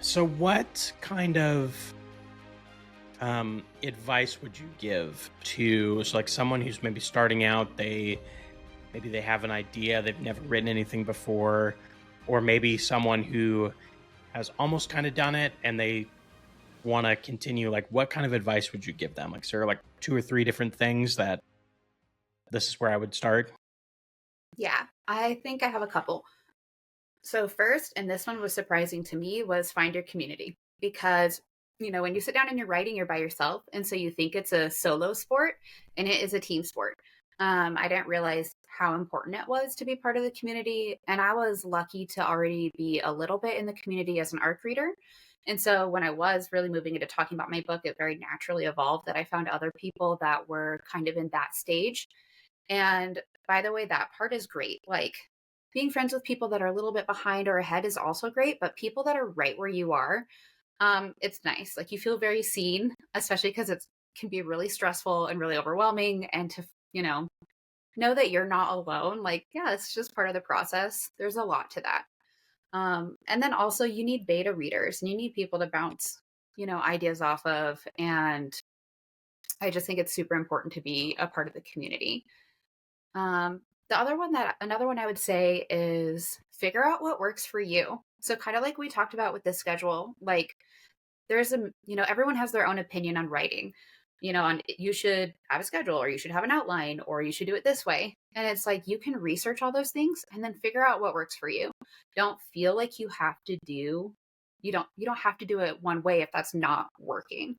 So what kind of advice would you give to like someone who's maybe starting out? Maybe they have an idea, they've never written anything before, or maybe someone who has almost kind of done it and they want to continue. Like, what kind of advice would you give them? Like, is there like two or three different things that this is where I would start? Yeah, I think I have a couple. So, first, and this one was surprising to me, was find your community because, when you sit down and you're writing, you're by yourself. And so you think it's a solo sport, and it is a team sport. I didn't realize how important it was to be part of the community. And I was lucky to already be a little bit in the community as an ARC reader. And so when I was really moving into talking about my book, it very naturally evolved that I found other people that were kind of in that stage. And by the way, that part is great. Like being friends with people that are a little bit behind or ahead is also great, but people that are right where you are, it's nice. Like you feel very seen, especially because it can be really stressful and really overwhelming. And to, know that you're not alone, like, yeah, it's just part of the process. There's a lot to that. And then also you need beta readers and you need people to bounce, ideas off of. And I just think it's super important to be a part of the community. Another one I would say is figure out what works for you. So kind of like we talked about with the schedule, like everyone has their own opinion on writing, on you should have a schedule or you should have an outline or you should do it this way. And it's like you can research all those things and then figure out what works for you. Don't feel like you don't have to do it one way if that's not working.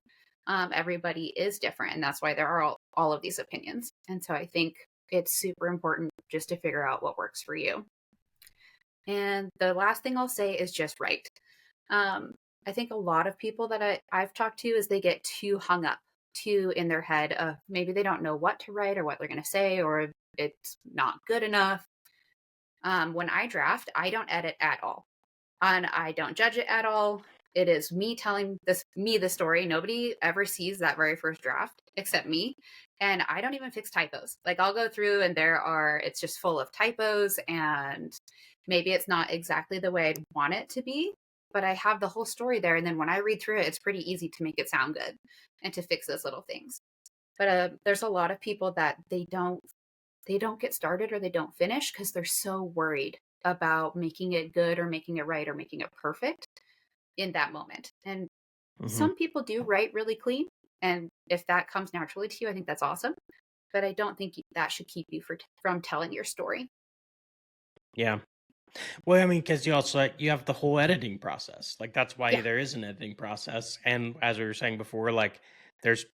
Everybody is different, and that's why there are all of these opinions. And so I think it's super important just to figure out what works for you. And the last thing I'll say is just write. I think a lot of people that I've talked to is they get too hung up too in their head of maybe they don't know what to write or what they're going to say or it's not good enough. When I draft, I don't edit at all and I don't judge it at all. It is me telling the story. Nobody ever sees that very first draft except me. And I don't even fix typos. Like I'll go through and it's just full of typos and maybe it's not exactly the way I'd want it to be, but I have the whole story there. And then when I read through it, it's pretty easy to make it sound good and to fix those little things. But there's a lot of people that they don't get started or they don't finish because they're so worried about making it good or making it right or making it perfect in that moment. And Hmm. some people do write really clean. And if that comes naturally to you, I think that's awesome. But I don't think that should keep you from telling your story. Yeah. Well, I mean, because you also you have the whole editing process. Like that's why Yeah. there is an editing process. And as we were saying before, like there's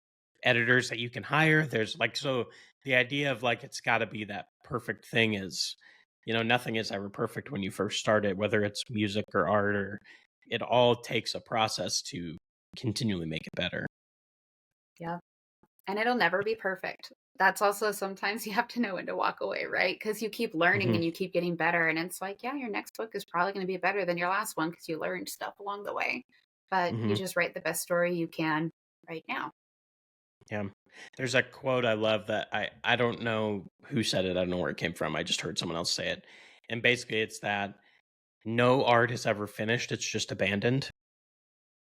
editors that you can hire. There's like so the idea of like it's got to be that perfect thing is, nothing is ever perfect when you first start it, whether it's music or art or it all takes a process to continually make it better. Yeah. And it'll never be perfect. That's also sometimes you have to know when to walk away, right? Because you keep learning Hmm. and you keep getting better. And it's like, yeah, your next book is probably going to be better than your last one because you learned stuff along the way. But you Hmm. just write the best story you can right now. Yeah. There's a quote I love that I don't know who said it. I don't know where it came from. I just heard someone else say it. And basically it's that no art is ever finished, it's just abandoned.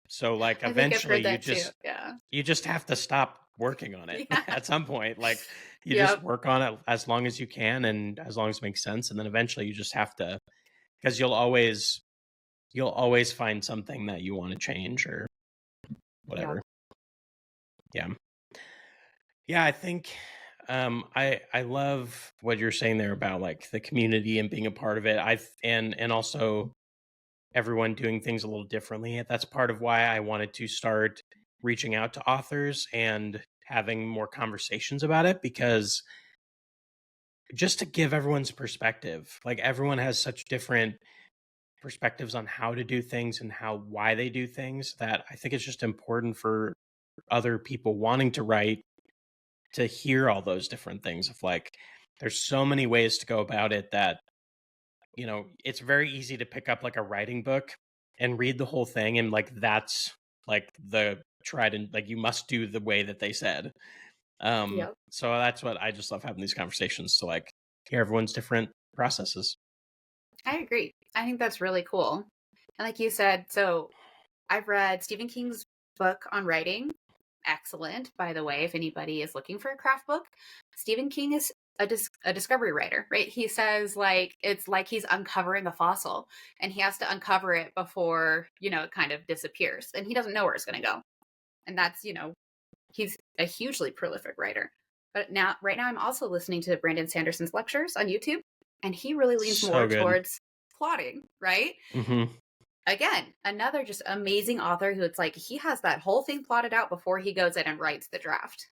So like I think I've eventually heard that too. Yeah. you just have to stop working on it Yeah. at some point. Like you just Yep. work on it as long as you can and as long as it makes sense and then eventually you just have to because you'll always find something that you want to change or Yep. whatever. Yeah. Yeah, I think I love what you're saying there about like the community and being a part of it. And also everyone doing things a little differently. That's part of why I wanted to start reaching out to authors and having more conversations about it because just to give everyone's perspective, like everyone has such different perspectives on how to do things and why they do things that I think it's just important for other people wanting to write to hear all those different things of like there's so many ways to go about it that it's very easy to pick up like a writing book and read the whole thing and like that's like the tried and like you must do the way that they said. Yep. So that's what I just love having these conversations to like hear everyone's different processes. I agree. I think that's really cool. And like you said, so I've read Stephen King's book on writing. Excellent, by the way, if anybody is looking for a craft book. Stephen King is a discovery writer, right? He says like it's like he's uncovering a fossil and he has to uncover it before, it kind of disappears. And he doesn't know where it's going to go. And that's, he's a hugely prolific writer. But now right now I'm also listening to Brandon Sanderson's lectures on YouTube and he really leans So more good. towards plotting, right? Hmm. Again, another just amazing author who it's like he has that whole thing plotted out before he goes in and writes the draft.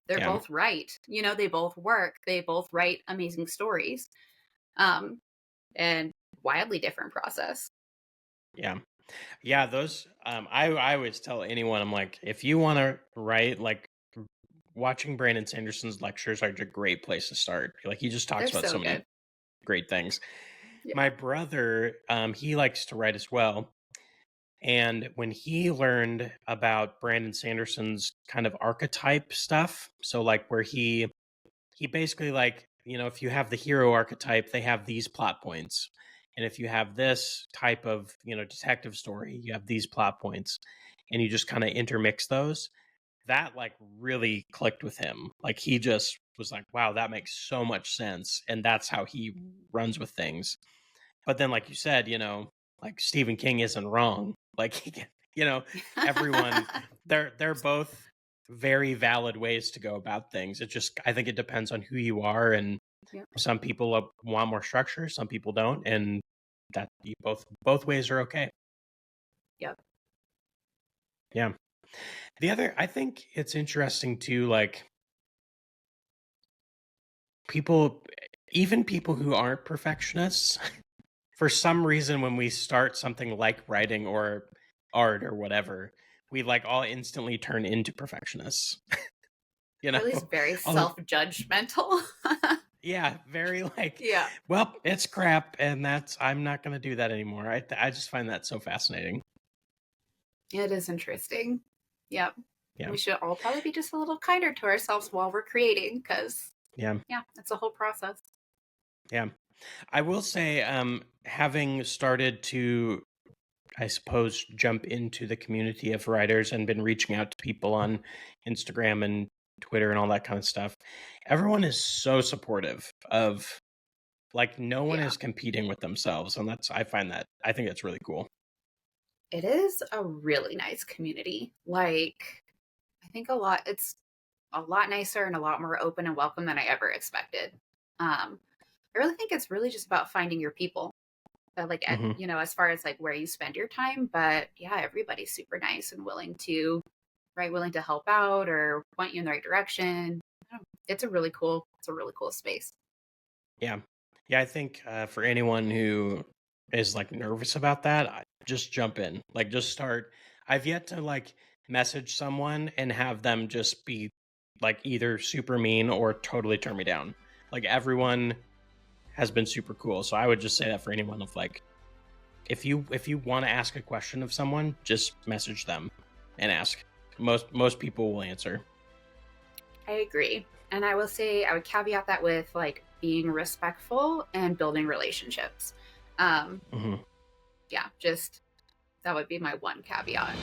They're Yeah. both right. They both work. They both write amazing stories. Um, and wildly different process. Yeah. Yeah, those I always tell anyone, I'm like, if you want to write, like, watching Brandon Sanderson's lectures are a great place to start. Like, he just They're talks about so so many good. great things. Yeah. My brother, he likes to write as well. And when he learned about Brandon Sanderson's kind of archetype stuff, so like where he basically, like, if you have the hero archetype, they have these plot points. And if you have this type of, detective story, you have these plot points. And you just kind of intermix those. That, like, really clicked with him. Like, he just was like, wow, that makes so much sense. And that's how he runs with things. But then, like you said, like, Stephen King isn't wrong. Like, he can, everyone, they're both very valid ways to go about things. It just, I think it depends on who you are, and Yep. some people want more structure, some people don't, and that you both ways are okay. Yep. Yeah. The other, I think it's interesting too, like, people, even people who aren't perfectionists, for some reason, when we start something like writing or art or whatever, we, like, all instantly turn into perfectionists. you Or know at least very all the, self-judgmental. yeah, very, like, Yeah. well, it's crap, and I'm not going to do that anymore. I just find that so fascinating. It is interesting. Yep. Yeah. We should all probably be just a little kinder to ourselves while we're creating because, Yeah. yeah, it's a whole process. Yeah. I will say, having started to, I suppose, jump into the community of writers and been reaching out to people on Instagram and Twitter and all that kind of stuff, everyone is so supportive of, like, no one Yeah. is competing with themselves. And I think that's really cool. It is a really nice community. Like, I think it's a lot nicer and a lot more open and welcome than I ever expected. I really think it's really just about finding your people. Like, Hmm. as far as like where you spend your time, but yeah, everybody's super nice and willing to help out or point you in the right direction. It's a really cool space. Yeah. Yeah. I think, for anyone who is, like, nervous about that, just jump in. Like, just start. I've yet to, like, message someone and have them just be, like, either super mean or totally turn me down. Like, everyone has been super cool. So I would just say that for anyone, of like, if you want to ask a question of someone, just message them and ask. Most people will answer. I agree. And I will say, I would caveat that with like being respectful and building relationships. Um, Hmm. yeah, just that would be my one caveat.